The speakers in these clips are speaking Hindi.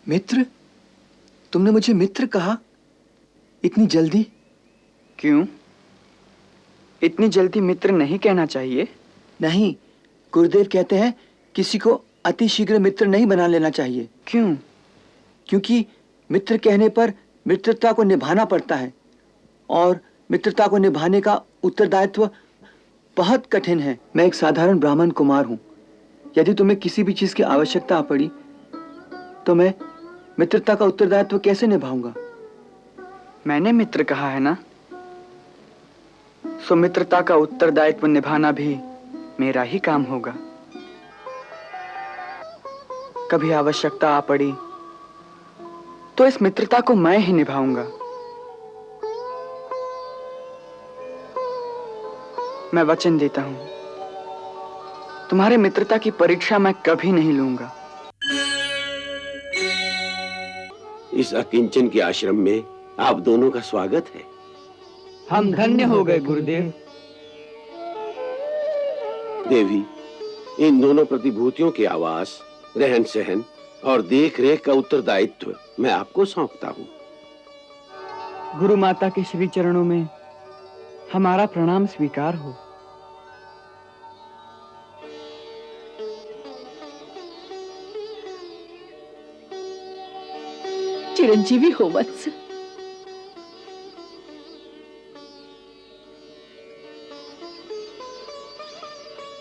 मित्र? तुमने मुझे मित्र कहा? इतनी जल्दी? क्यों? इतनी जल्दी मित्र नहीं कहना चाहिए। नहीं, गुरुदेव कहते हैं किसी को अति शीघ्र मित्र नहीं बना लेना चाहिए। क्यों? क्योंकि मित्र कहने पर मित्रता को निभाना पड़ता है और मित्रता को निभाने का उत्तरदायित्व बहुत कठिन है। मैं एक साधारण ब्राह्मण कुमार हूँ। यदि तुम्हें किसी भी चीज की आवश्यकता पड़ी तो मैं मित्रता का उत्तरदायित्व कैसे निभाऊंगा? मैंने मित्र कहा है ना, सो मित्रता का उत्तरदायित्व निभाना भी मेरा ही काम होगा। कभी आवश्यकता आ पड़ी तो इस मित्रता को मैं ही निभाऊंगा। मैं वचन देता हूं, तुम्हारे मित्रता की परीक्षा मैं कभी नहीं लूंगा। इस अकिंचन के आश्रम में आप दोनों का स्वागत है। हम धन्य हो गए गुरुदेव। देवी, इन दोनों प्रतिभूतियों के आवास, रहन सहन और देख रेख का उत्तरदायित्व मैं आपको सौंपता हूँ। गुरु माता के श्री चरणों में हमारा प्रणाम स्वीकार हो। चिरंजीवी हो वत्स।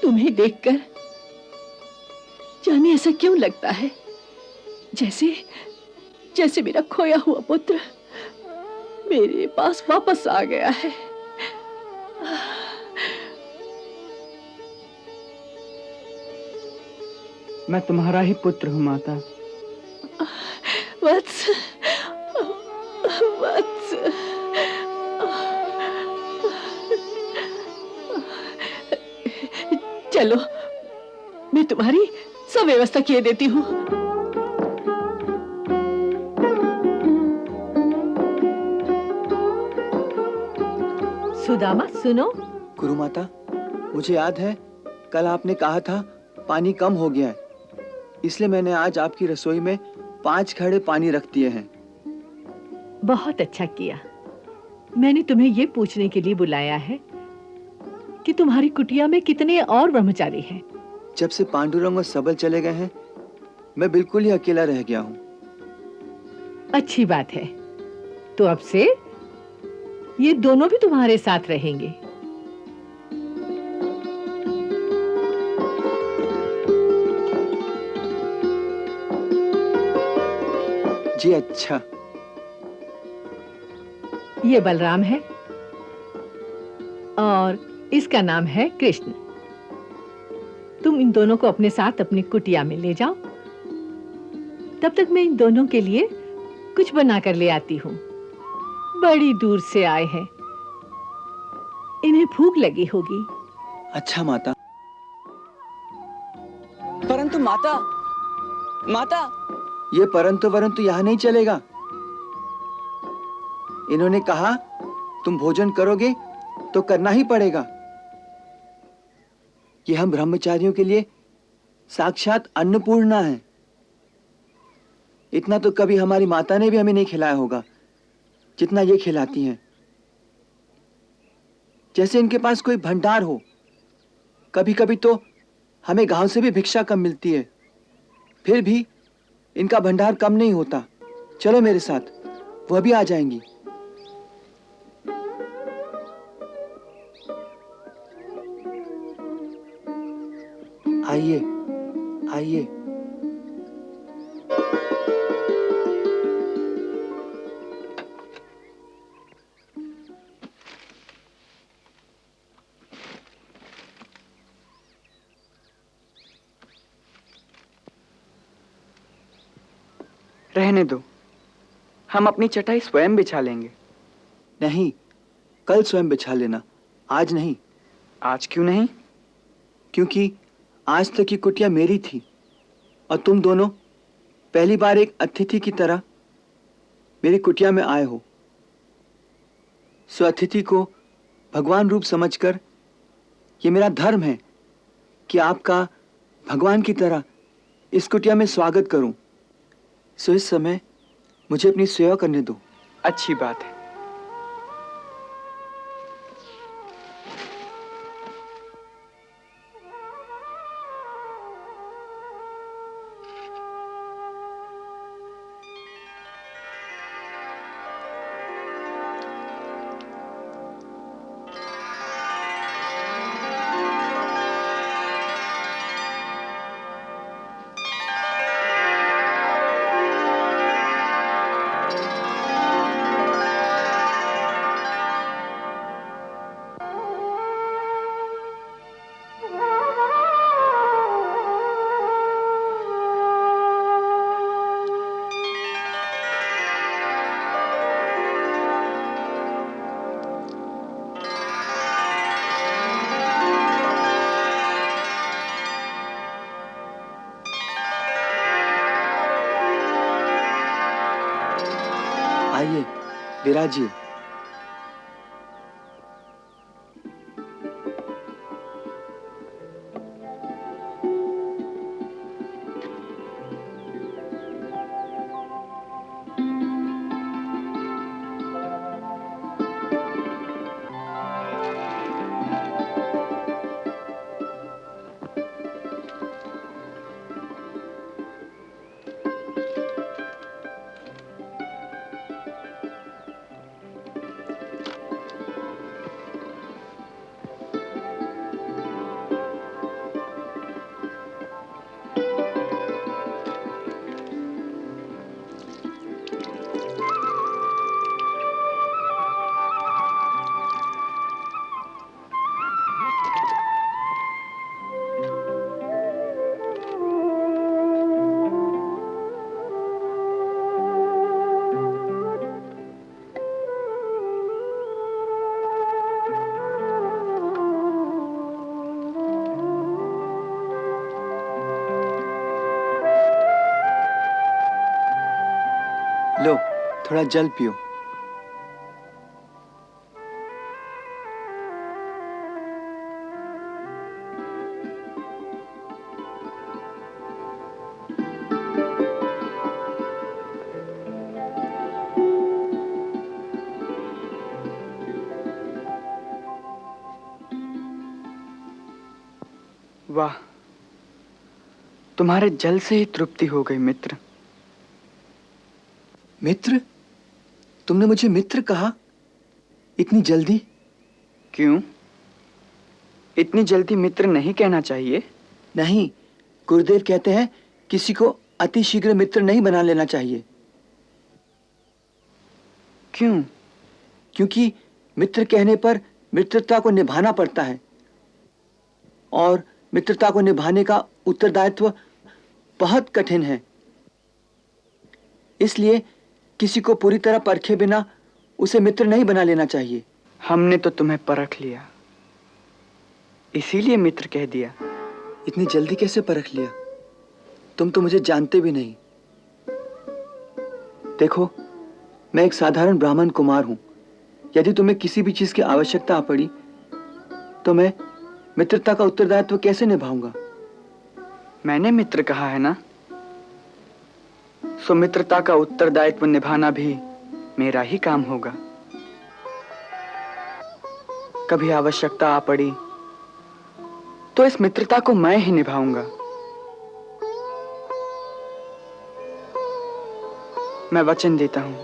तुम्हें देखकर जाने ऐसा क्यों लगता है जैसे जैसे मेरा खोया हुआ पुत्र मेरे पास वापस आ गया है। मैं तुम्हारा ही पुत्र हूं माता। वत्स, वत्स। चलो, मैं तुम्हारी सब व्यवस्था किए देती हूँ। सुदामा सुनो। गुरु माता, मुझे याद है कल आपने कहा था पानी कम हो गया है, इसलिए मैंने आज आपकी रसोई में 5 घड़े पानी रख दिए हैं। बहुत अच्छा किया। मैंने तुम्हें ये पूछने के लिए बुलाया है कि तुम्हारी कुटिया में कितने और ब्रह्मचारी हैं। जब से पांडुरंग और सबल चले गए हैं, मैं बिल्कुल ही अकेला रह गया हूँ। अच्छी बात है। तो अब से ये दोनों भी तुम्हारे साथ रहेंगे। जी अच्छा। ये बलराम है और इसका नाम है कृष्ण। तुम इन दोनों को अपने साथ अपनी कुटिया में ले जाओ। तब तक मैं इन दोनों के लिए कुछ बना कर ले आती हूँ। बड़ी दूर से आए हैं, इन्हें भूख लगी होगी। अच्छा माता। परंतु माता, माता। ये परंतु वरंतु यहाँ नहीं चलेगा। इन्होंने कहा तुम भोजन करोगे तो करना ही पड़ेगा। ये हम ब्रह्मचारियों के लिए साक्षात अन्नपूर्णा है। इतना तो कभी हमारी माता ने भी हमें नहीं खिलाया होगा जितना ये खिलाती हैं। जैसे इनके पास कोई भंडार हो। कभी कभी तो हमें गांव से भी भिक्षा कम मिलती है, फिर भी इनका भंडार कम नहीं होता। चलो मेरे साथ, वह भी आ जाएंगी। आइए आइए। रहने दो, हम अपनी चटाई स्वयं बिछा लेंगे। नहीं, कल स्वयं बिछा लेना, आज नहीं। आज क्यों नहीं? क्योंकि आज तक की कुटिया मेरी थी और तुम दोनों पहली बार एक अतिथि की तरह मेरी कुटिया में आए हो। सो अतिथि को भगवान रूप समझकर ये मेरा धर्म है कि आपका भगवान की तरह इस कुटिया में स्वागत करूं। सो इस समय मुझे अपनी सेवा करने दो। अच्छी बात है। आइए विराजिए। लो थोड़ा जल पियो। वाह, तुम्हारे जल से ही तृप्ति हो गई मित्र। मित्र? तुमने मुझे मित्र कहा? इतनी जल्दी? क्यों? इतनी जल्दी मित्र नहीं कहना चाहिए। नहीं, गुरुदेव कहते हैं किसी को अति शीघ्र मित्र नहीं बना लेना चाहिए। क्यों? क्योंकि मित्र कहने पर मित्रता को निभाना पड़ता है और मित्रता को निभाने का उत्तरदायित्व बहुत कठिन है। इसलिए किसी को पूरी तरह परखे बिना उसे मित्र नहीं बना लेना चाहिए। हमने तो तुम्हें परख लिया, इसीलिए मित्र कह दिया। इतनी जल्दी कैसे परख लिया? तुम तो मुझे जानते भी नहीं। देखो, मैं एक साधारण ब्राह्मण कुमार हूं। यदि तुम्हें किसी भी चीज की आवश्यकता पड़ी तो मैं मित्रता का उत्तरदायित्व कैसे निभाऊंगा? मैंने मित्र कहा है ना, सो मित्रता का उत्तरदायित्व निभाना भी मेरा ही काम होगा। कभी आवश्यकता आ पड़ी तो इस मित्रता को मैं ही निभाऊंगा। मैं वचन देता हूं,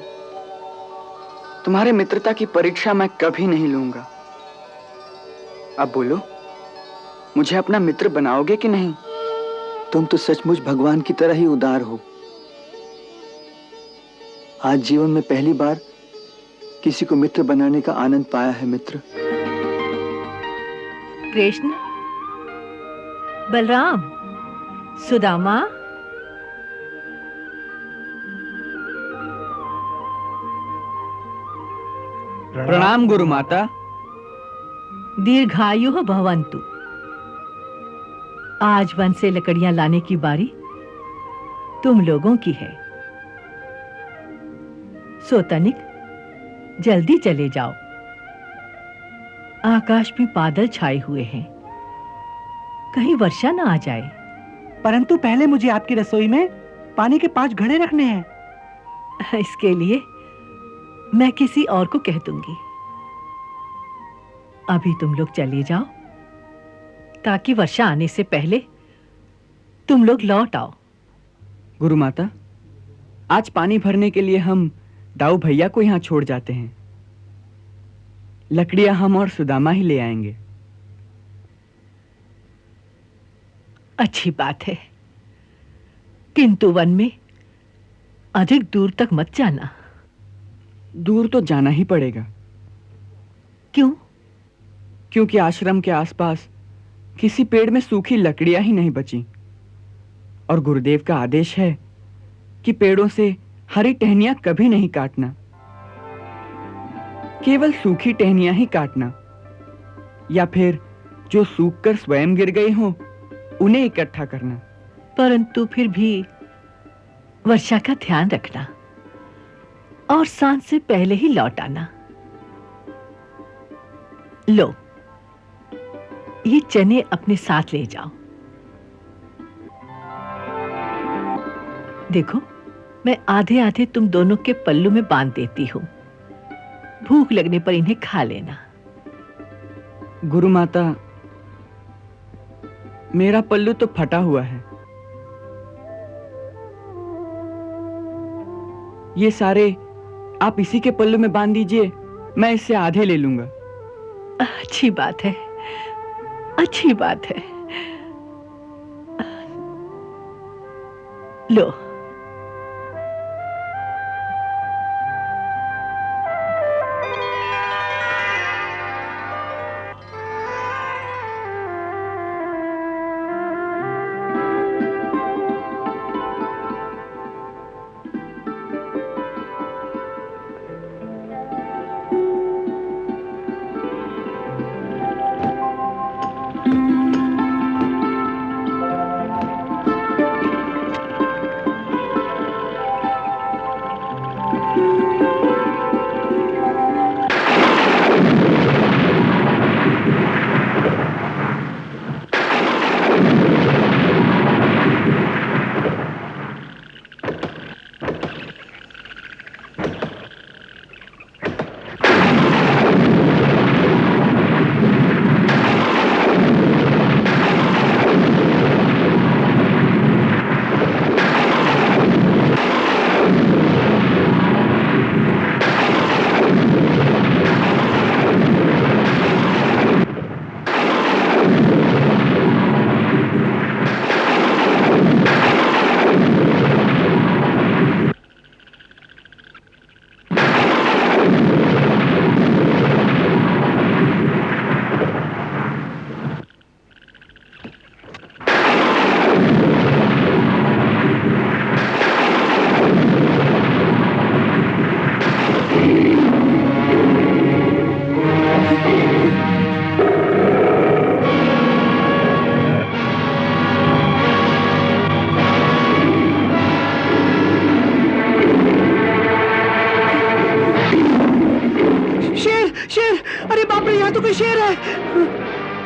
तुम्हारे मित्रता की परीक्षा मैं कभी नहीं लूंगा। अब बोलो, मुझे अपना मित्र बनाओगे कि नहीं? तुम तो सचमुच भगवान की तरह ही उदार हो। आज जीवन में पहली बार किसी को मित्र बनाने का आनंद पाया है मित्र। कृष्ण, बलराम, सुदामा, प्रणाम गुरु माता। दीर्घायु भवन्तु। आज वन से लकड़ियां लाने की बारी तुम लोगों की है। सो तनिक जल्दी चले जाओ। आकाश में बादल छाए हुए हैं, कहीं वर्षा ना आ जाए। परंतु पहले मुझे आपकी रसोई में पानी के 5 घड़े रखने हैं। इसके लिए मैं किसी और को कह दूंगी। अभी तुम लोग चले जाओ ताकि वर्षा आने से पहले तुम लोग लौट आओ। गुरु माता, आज पानी भरने के लिए हम दाऊ भैया को यहाँ छोड़ जाते हैं। लकड़ियां हम और सुदामा ही ले आएंगे। अच्छी बात है, किंतु वन में अधिक दूर तक मत जाना। दूर तो जाना ही पड़ेगा। क्यों? क्योंकि आश्रम के आसपास किसी पेड़ में सूखी लकड़ियां ही नहीं बची और गुरुदेव का आदेश है कि पेड़ों से हरी टहनियां कभी नहीं काटना, केवल सूखी टहनियां ही काटना, या फिर जो सूखकर स्वयं गिर गई हो उन्हें इकट्ठा करना। परंतु फिर भी वर्षा का ध्यान रखना और सांझ से पहले ही लौट आना। लो, ये चने अपने साथ ले जाओ। देखो, मैं आधे आधे तुम दोनों के पल्लू में बांध देती हूं। भूख लगने पर इन्हें खा लेना। गुरु माता, मेरा पल्लू तो फटा हुआ है। ये सारे आप इसी के पल्लू में बांध दीजिए, मैं इससे आधे ले लूंगा। अच्छी बात है, अच्छी बात है। लो,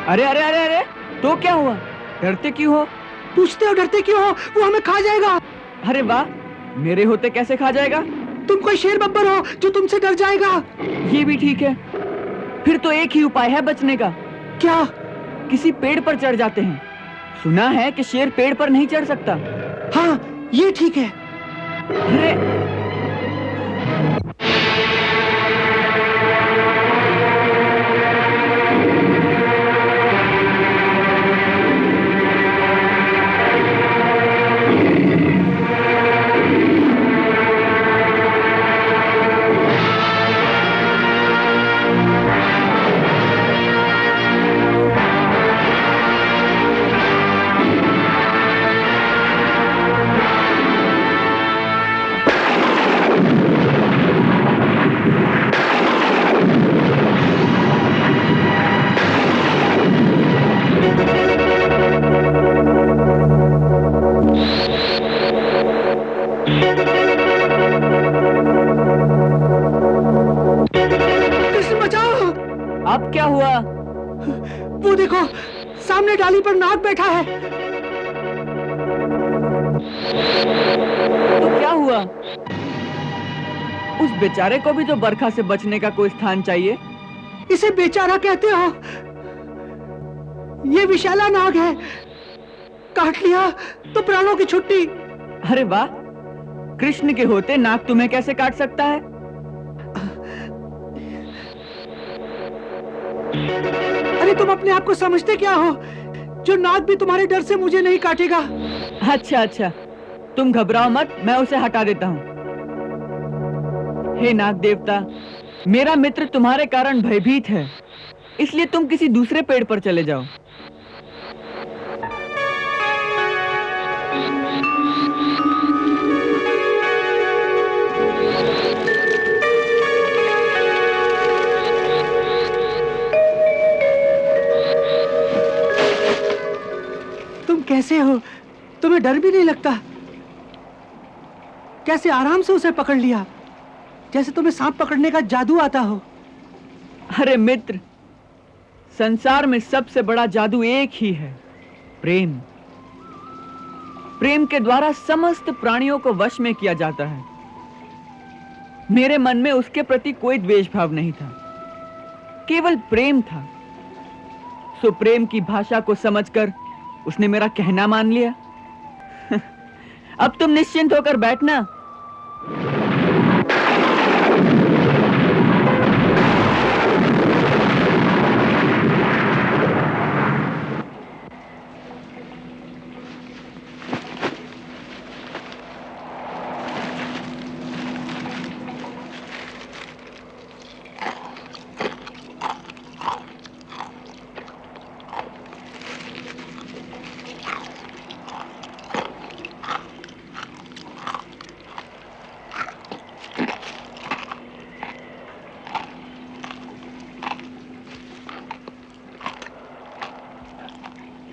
अरे अरे अरे अरे, तो क्या हुआ? डरते क्यों हो? पूछते हो डरते क्यों हो? वो हमें खा जाएगा। अरे वाह, मेरे होते कैसे खा जाएगा? तुम कोई शेर बब्बर हो जो तुमसे डर जाएगा। ये भी ठीक है। फिर तो एक ही उपाय है बचने का। क्या? किसी पेड़ पर चढ़ जाते हैं। सुना है कि शेर पेड़ पर नहीं चढ़ सकता। हाँ, ये ठीक है। अरे अब क्या हुआ? वो देखो, सामने डाली पर नाग बैठा है। तो क्या हुआ? उस बेचारे को भी तो बरखा से बचने का कोई स्थान चाहिए। इसे बेचारा कहते हो? ये विशाला नाग है, काट लिया तो प्राणों की छुट्टी। अरे वाह, कृष्ण के होते नाग तुम्हें कैसे काट सकता है? अरे तुम अपने आप को समझते क्या हो? जो नाग भी तुम्हारे डर से मुझे नहीं काटेगा। अच्छा अच्छा, तुम घबराओ मत, मैं उसे हटा देता हूँ। हे नाग देवता, मेरा मित्र तुम्हारे कारण भयभीत है, इसलिए तुम किसी दूसरे पेड़ पर चले जाओ। तुम कैसे हो? तुम्हें डर भी नहीं लगता? कैसे आराम से उसे पकड़ लिया, जैसे तुम्हें सांप पकड़ने का जादू आता हो। अरे मित्र, संसार में सबसे बड़ा जादू एक ही है, प्रेम। प्रेम के द्वारा समस्त प्राणियों को वश में किया जाता है। मेरे मन में उसके प्रति कोई द्वेष भाव नहीं था, केवल प्रेम था। सो प्रेम की भाषा को समझकर उसने मेरा कहना मान लिया। अब तुम निश्चिंत होकर बैठना।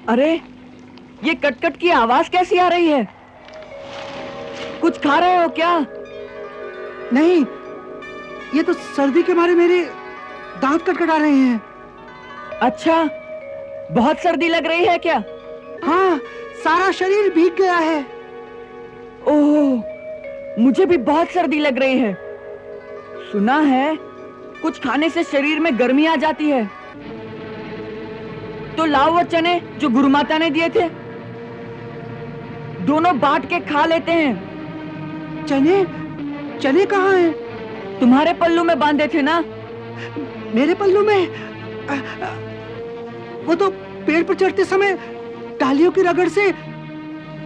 अरे, ये कटकट की आवाज कैसी आ रही है? कुछ खा रहे हो क्या? नहीं, ये तो सर्दी के मारे मेरे दांत कटकटा रहे हैं। अच्छा, बहुत सर्दी लग रही है क्या? हाँ, सारा शरीर भीग गया है। ओह, मुझे भी बहुत सर्दी लग रही है। सुना है कुछ खाने से शरीर में गर्मी आ जाती है। तो लाओ वो चने जो गुरु माता ने दिए थे, दोनों बांट के खा लेते हैं। चने? चने कहाँ हैं? तुम्हारे पल्लू में बांधे थे ना? मेरे पल्लू में? वो तो पेड़ पर चढ़ते समय डालियों की रगड़ से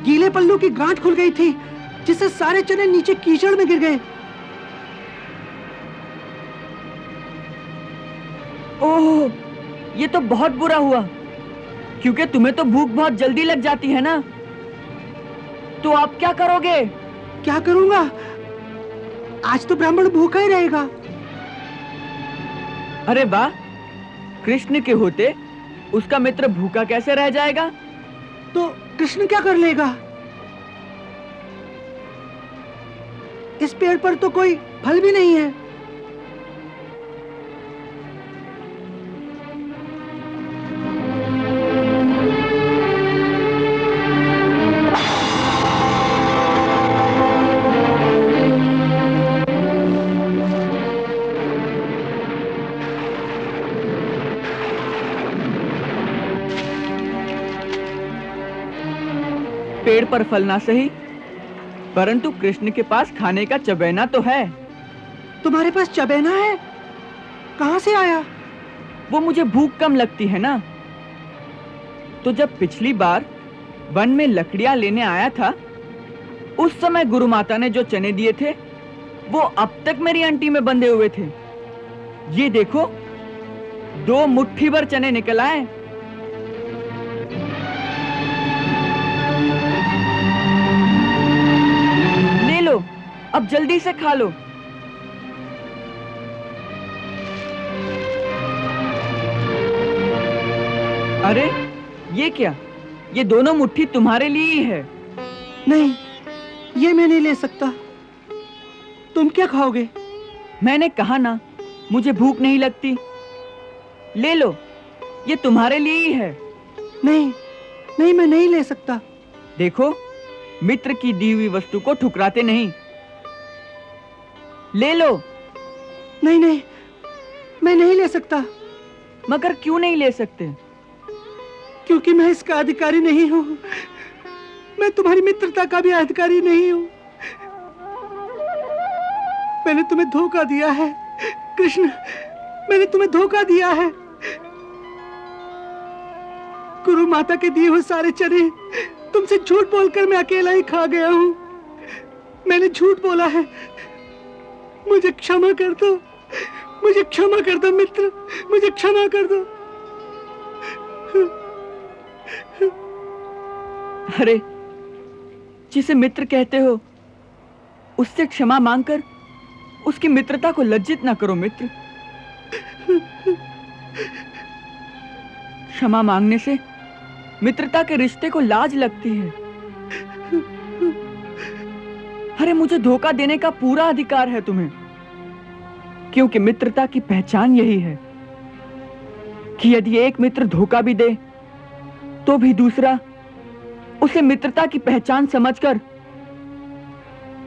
गीले पल्लू की गांठ खुल गई थी, जिससे सारे चने नीचे कीचड़ में गिर गए। ओह, ये तो बहुत बुरा हुआ, क्योंकि तुम्हें तो भूख बहुत जल्दी लग जाती है ना। तो आप क्या करोगे? क्या करूंगा? आज तो ब्राह्मण भूखा ही रहेगा। अरे वाह, कृष्ण के होते उसका मित्र भूखा कैसे रह जाएगा? तो कृष्ण क्या कर लेगा? इस पेड़ पर तो कोई फल भी नहीं है। पेड़ पर फल ना सही, परंतु कृष्ण के पास खाने का चबैना तो है। तुम्हारे पास चबैना है? कहां से आया? वो मुझे भूख कम लगती है ना। तो जब पिछली बार वन में लकड़ियां लेने आया था, उस समय गुरु माता ने जो चने दिए थे, वो अब तक मेरी अंटी में बंधे हुए थे। ये देखो, 2 मुट्ठी भर चने निकल आए। ले लो, अब जल्दी से खा लो। अरे, ये क्या? ये दोनों मुट्ठी तुम्हारे लिए ही है। नहीं, ये मैं नहीं ले सकता। तुम क्या खाओगे? मैंने कहा ना, मुझे भूख नहीं लगती। ले लो, ये तुम्हारे लिए ही है। नहीं, नहीं, मैं नहीं ले सकता। देखो, मित्र की दी हुई वस्तु को ठुकराते नहीं। ले लो। नहीं नहीं, मैं नहीं ले सकता। मगर क्यों नहीं ले सकते? क्योंकि मैं इसका अधिकारी नहीं हूँ। मैं तुम्हारी मित्रता का भी अधिकारी नहीं हूँ। मैंने तुम्हें धोखा दिया है कृष्ण, मैंने तुम्हें धोखा दिया है। गुरु माता के दिए हुए सारे चने तुमसे झूठ बोलकर मैं अकेला ही खा गया हूँ। मैंने झूठ बोला है, मुझे क्षमा कर दो, मुझे क्षमा कर दो मित्र, मुझे क्षमा कर दो। अरे, जिसे मित्र कहते हो उससे क्षमा मांगकर उसकी मित्रता को लज्जित ना करो मित्र। क्षमा मांगने से मित्रता के रिश्ते को लाज लगती है। अरे, मुझे धोखा देने का पूरा अधिकार है तुम्हें, क्योंकि मित्रता की पहचान यही है कि यदि एक मित्र धोखा भी दे तो भी दूसरा उसे मित्रता की पहचान समझकर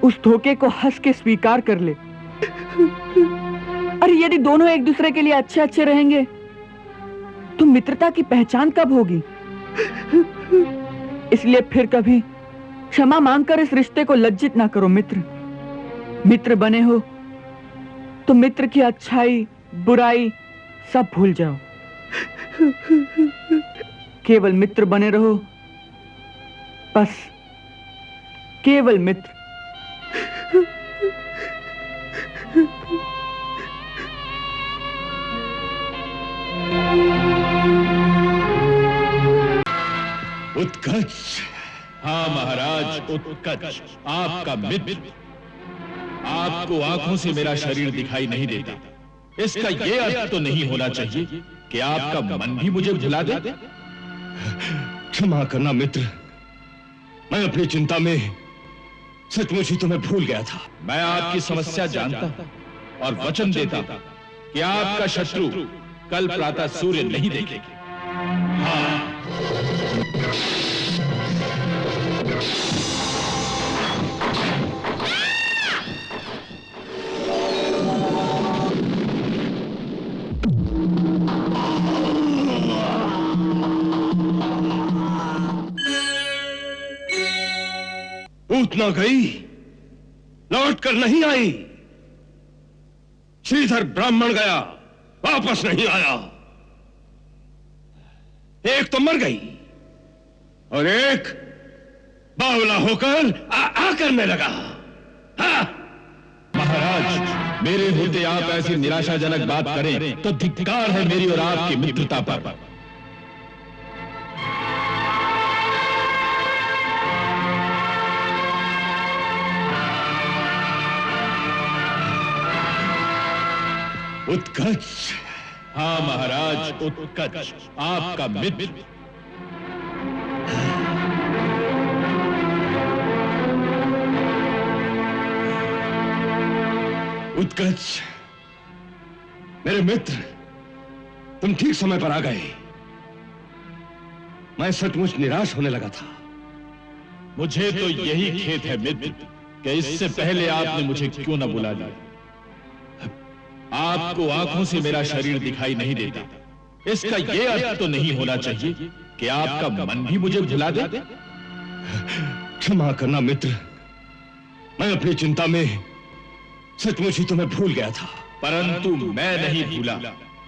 उस धोखे को हंस के स्वीकार कर ले। अरे, यदि दोनों एक दूसरे के लिए अच्छे अच्छे रहेंगे तो मित्रता की पहचान कब होगी? इसलिए फिर कभी क्षमा मांगकर इस रिश्ते को लज्जित ना करो मित्र। मित्र बने हो तो मित्र की अच्छाई बुराई सब भूल जाओ, केवल मित्र बने रहो, बस केवल मित्र। उत्कच। हाँ महाराज, उत्कच आपका मित्र। आपको आंखों से मेरा शरीर दिखाई नहीं देता, इसका यह अर्थ तो नहीं होना चाहिए कि आपका मन भी मुझे भुला दे। क्षमा करना मित्र, मैं अपनी चिंता में सचमुच ही तुम्हें भूल गया था। मैं आपकी समस्या जानता और वचन देता कि आपका शत्रु कल प्रातः सूर्य नहीं देखेगा। हाँ। पूतना गई, लौट कर नहीं आई। श्रीधर ब्राह्मण गया, वापस नहीं आया। एक तो मर गई और एक बावला होकर आकर में लगा। हाँ? महाराज, मेरे होते आप ऐसी निराशाजनक बात करें तो धिक्कार है मेरी और आपकी मित्रता पर। उत्कच। हाँ महाराज, उत्कच आपका मित्र। उत्कच, मेरे मित्र, तुम ठीक समय पर आ गए। मैं सचमुच निराश होने लगा था। मुझे तो यही खेद है मित्र कि इससे पहले आपने मुझे क्यों न बुला लिया। आपको आंखों से मेरा शरीर दिखाई नहीं देता, इसका यह अर्थ तो नहीं होना चाहिए कि आपका मन भी मुझे भुला दे। क्षमा करना मित्र, मैं अपनी चिंता में सचमुच ही तुम्हें भूल गया था। परंतु मैं नहीं भूला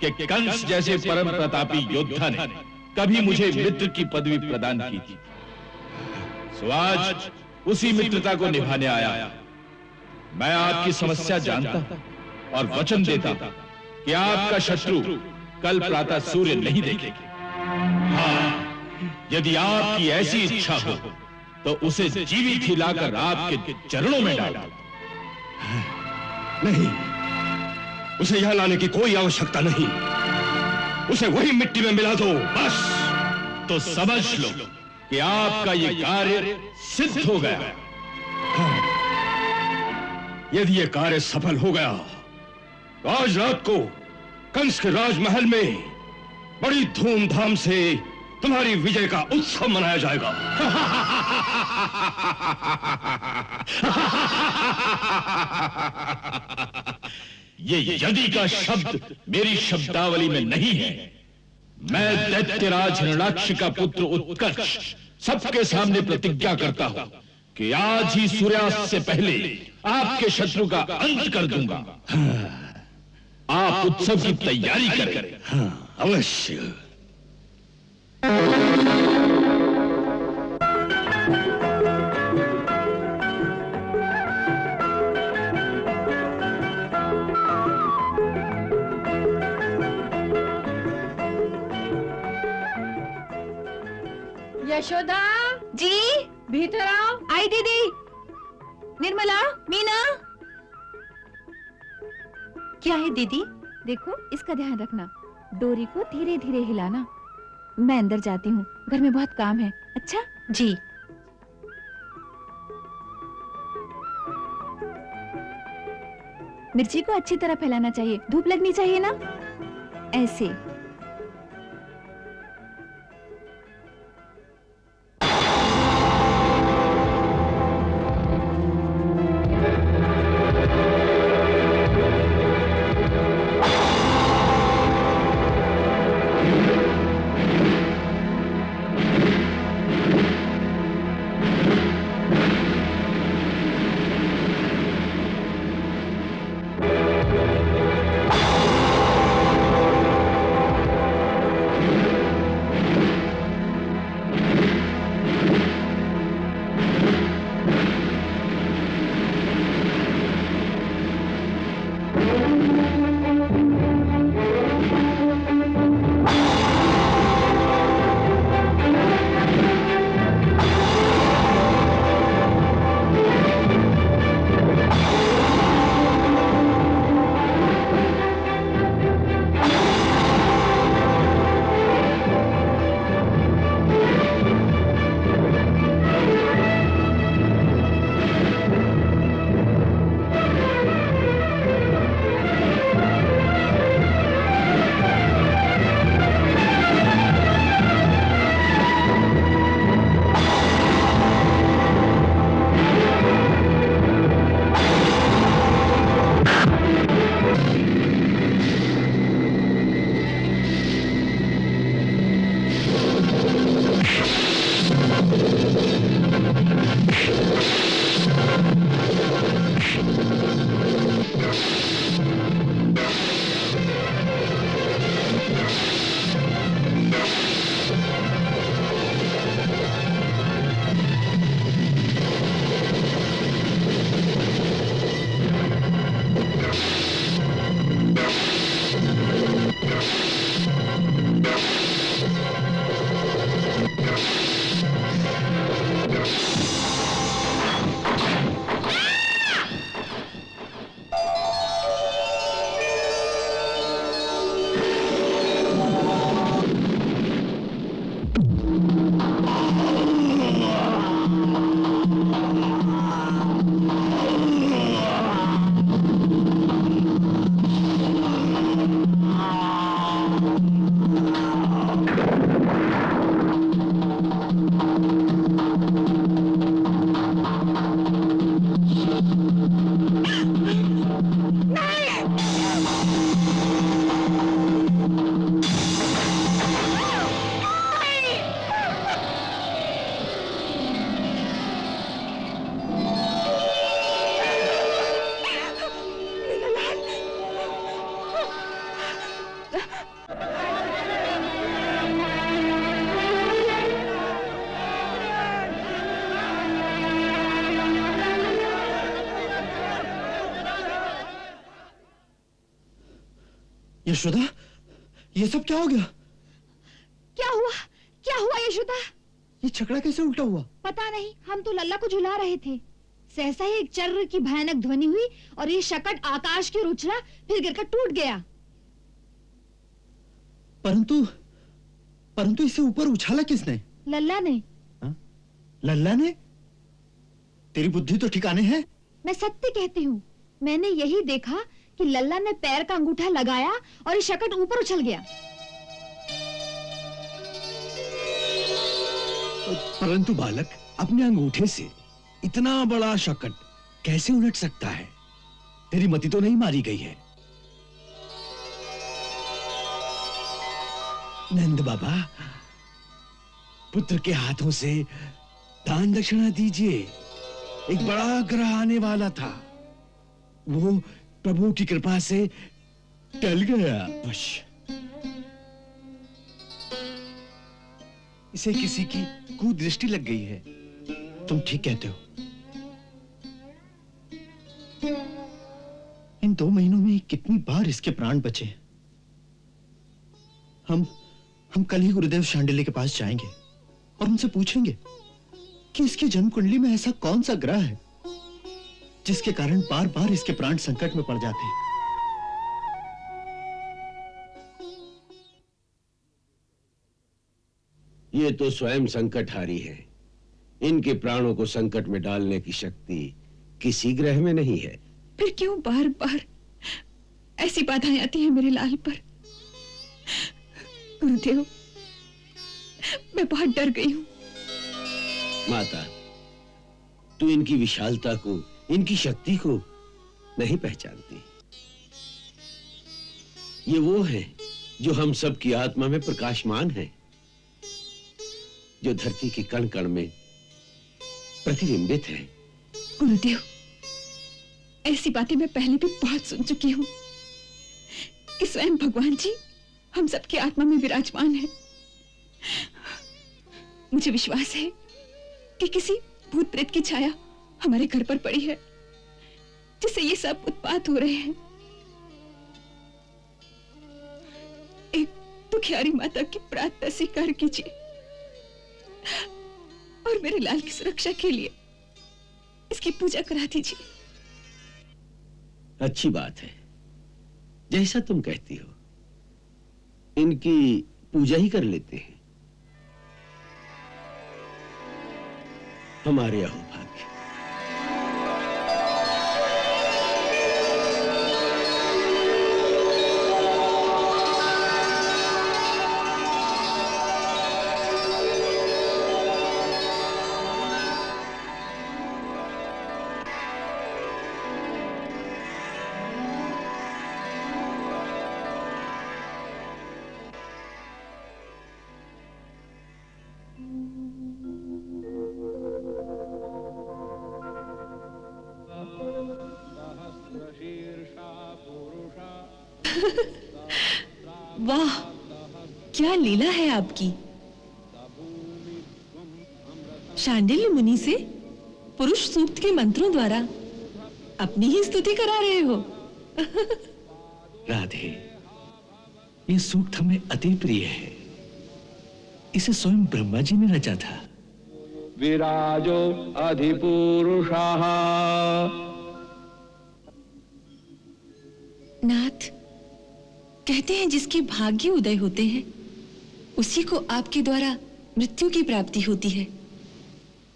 कि कंस जैसे परम प्रतापी योद्धा ने कभी मुझे मित्र की पदवी प्रदान की थी। सो आज उसी मित्रता को निभाने आया। मैं आपकी समस्या जानता और वचन देता कि आपका शत्रु कल प्रातः सूर्य नहीं देखेगा। हाँ, यदि आपकी ऐसी इच्छा हो तो उसे जीवित ही लाकर आपके चरणों में डाल दो। नहीं, उसे यहां लाने की कोई आवश्यकता नहीं। उसे वही मिट्टी में मिला दो, बस। तो समझ लो कि आपका ये कार्य सिद्ध हो गया। हाँ, यदि ये कार्य सफल हो गया तो आज रात को कंस के राजमहल में बड़ी धूमधाम से तुम्हारी विजय का उत्सव मनाया जाएगा। ये यदि का शब्द मेरी शब्दावली में नहीं है। मैं दैत्यराज हिरण्याक्ष का पुत्र उत्कर्ष सबके सामने प्रतिज्ञा करता हूं कि आज ही सूर्यास्त से पहले आपके शत्रु का अंत कर दूंगा। आप उत्सव की तैयारी करें। अवश्य। यशोदा जी भीतर आओ। आई दीदी। निर्मला, मीना। क्या है दीदी? देखो, इसका ध्यान रखना, डोरी को धीरे धीरे हिलाना। मैं अंदर जाती हूँ, घर में बहुत काम है। अच्छा जी। मिर्ची को अच्छी तरह फैलाना चाहिए, धूप लगनी चाहिए ना, ऐसे। यशोदा, ये सब क्या हो गया? क्या हुआ? क्या हुआ यशोदा? ये छकड़ा कैसे उल्टा हुआ? पता नहीं, हम तो लल्ला को झुला रहे थे। सहसा ही एक चर्र की भयानक ध्वनि हुई और ये शकट आकाश की ओर उछला, फिर गिरकर टूट गया। परंतु इसे ऊपर उछाला किसने? लल्ला ने। हा? लल्ला ने? तेरी बुद्धि तो ठिकाने है? मैं सत्य कहती हूँ, मैंने यही देखा कि लल्ला ने पैर का अंगूठा लगाया और ये शकट ऊपर उछल गया। परंतु बालक, अपने अंगूठे से इतना बड़ा शकट कैसे उलट सकता है? तेरी मति तो नहीं मारी गई है? नंद बाबा, पुत्र के हाथों से दान दक्षिणा दीजिए। एक बड़ा ग्रह आने वाला था, वो प्रभु की कृपा से टल गया। बस इसे किसी की कुदृष्टि लग गई है। तुम ठीक कहते हो। इन 2 महीनों में कितनी बार इसके प्राण बचे। हम कल ही गुरुदेव शांडिल्य के पास जाएंगे और उनसे पूछेंगे कि इसकी जन्म कुंडली में ऐसा कौन सा ग्रह है जिसके कारण बार बार इसके प्राण संकट में पड़ जाते हैं। ये तो स्वयं संकटहारी है। इनके प्राणों को संकट में डालने की शक्ति किसी ग्रह में नहीं है। फिर क्यों बार बार ऐसी बाधाएं आती हैं मेरे लाल पर? गुरुदेव, मैं बहुत डर गई हूं। माता, तू इनकी विशालता को, इनकी शक्ति को नहीं पहचानती। ये वो है जो हम सब की आत्मा में प्रकाशमान है, जो धरती के कण कण में प्रतिबिंबित है। गुरुदेव, ऐसी बातें मैं पहले भी बहुत सुन चुकी हूं कि स्वयं भगवान जी हम सबकी आत्मा में विराजमान है। मुझे विश्वास है कि किसी भूत प्रेत की छाया हमारे घर पर पड़ी है, जिससे ये सब उत्पात हो रहे हैं। एक दुखियारी माता की प्रार्थना स्वीकार कीजिए और मेरे लाल की सुरक्षा के लिए इसकी पूजा करा दीजिए। अच्छी बात है, जैसा तुम कहती हो, इनकी पूजा ही कर लेते हैं। हमारे अहोभाग्य। वाह, क्या लीला है आपकी। शांडिल्य मुनि से पुरुष सूक्त के मंत्रों द्वारा अपनी ही स्तुति करा रहे हो। राधे, ये सूक्त हमें अति प्रिय है। इसे स्वयं ब्रह्मा जी ने रचा था। विराजो अधिपुरुषः। नाथ, कहते हैं जिसके भाग्य उदय होते हैं उसी को आपके द्वारा मृत्यु की प्राप्ति होती है,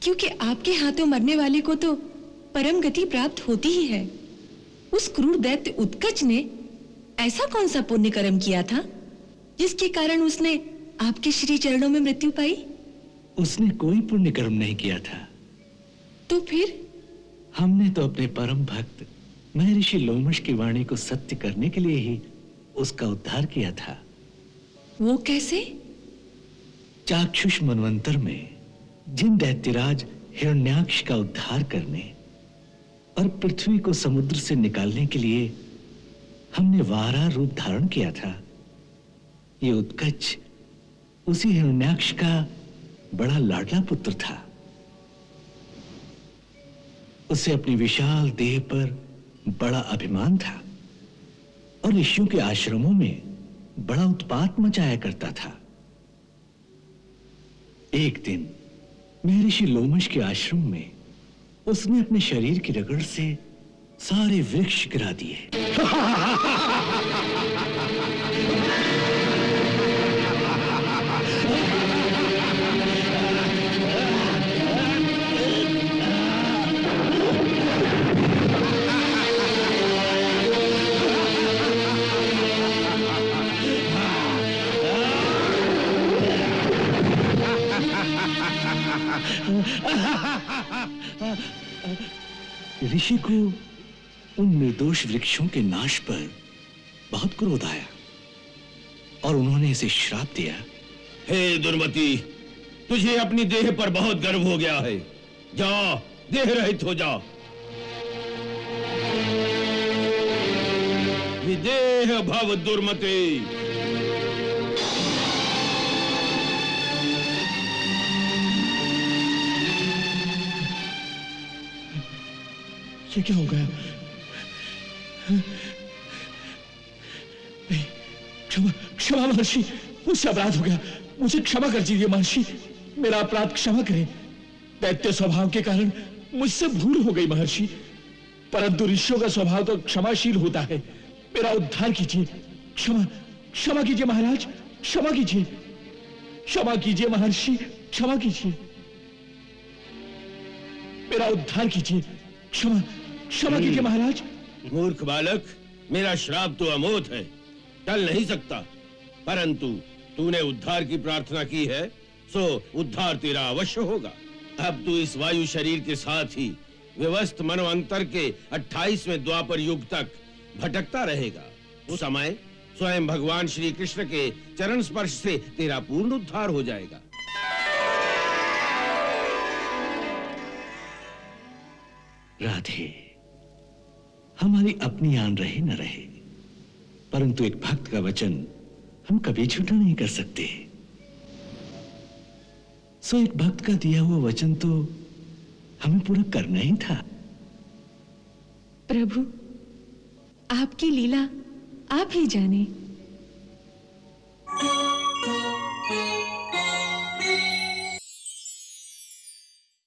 क्योंकि आपके हाथों मरने वाले को तो परम गति प्राप्त होती ही है। उस क्रूर दैत्य उत्कच ने ऐसा कौन सा पुण्य कर्म किया था जिसके कारण उसने आपके श्री चरणों में मृत्यु पाई? उसने कोई पुण्य कर्म नहीं किया था। तो फिर? हमने तो अपने परम भक्त महर्षि लोमश की वाणी को सत्य करने के लिए ही उसका उद्धार किया था। वो कैसे? चाक्षुष मनवंतर में जिन दैत्यराज हिरण्याक्ष का उद्धार करने और पृथ्वी को समुद्र से निकालने के लिए हमने वारा रूप धारण किया था, ये उत्कच उसी हिरण्याक्ष का बड़ा लाडला पुत्र था। उसे अपनी विशाल देह पर बड़ा अभिमान था और ऋषियों के आश्रमों में बड़ा उत्पात मचाया करता था। एक दिन महर्षि लोमश के आश्रम में उसने अपने शरीर की रगड़ से सारे वृक्ष गिरा दिए। ऋषि को उन निर्दोष वृक्षों के नाश पर बहुत क्रोध आया और उन्होंने इसे श्राप दिया। हे दुर्मति, तुझे अपनी देह पर बहुत गर्व हो गया है। जा, देह रहित हो जा। विदेह भव दुर्मते। ये क्या हो गया? नहीं, क्षमा क्षमा महर्षि, मुझसे अपराध हो गया, मुझे क्षमा कर दीजिए महर्षि, मेरा अपराध क्षमा करें। दैत्य स्वभाव के कारण मुझसे भूल हो गई महर्षि, परंतु ऋषियों का स्वभाव तो क्षमाशील होता है। मेरा उद्धार कीजिए, क्षमा क्षमा कीजिए महाराज, क्षमा कीजिए, क्षमा कीजिए महर्षि, क्षमा कीजिए, मेरा उद्धार कीजिए, क्षमा क्षमा कीजिए महाराज। मूर्ख बालक, मेरा श्राप तो अमोघ है, टल नहीं सकता, परंतु तूने उद्धार की प्रार्थना की है, सो उद्धार तेरा अवश्य होगा। अब तू इस वायु शरीर के साथ ही व्यवस्थ मनवंतर के 28वें द्वापर युग तक भटकता रहेगा। उस समय स्वयं भगवान श्री कृष्ण के चरण स्पर्श से तेरा पूर्ण उद्धार हो जाएगा। राधे, हमारी अपनी आन रहे न रहे, परंतु एक भक्त का वचन हम कभी झूठा नहीं कर सकते। सो एक भक्त का दिया हुआ वचन तो हमें पूरा करना ही था। प्रभु, आपकी लीला आप ही जाने।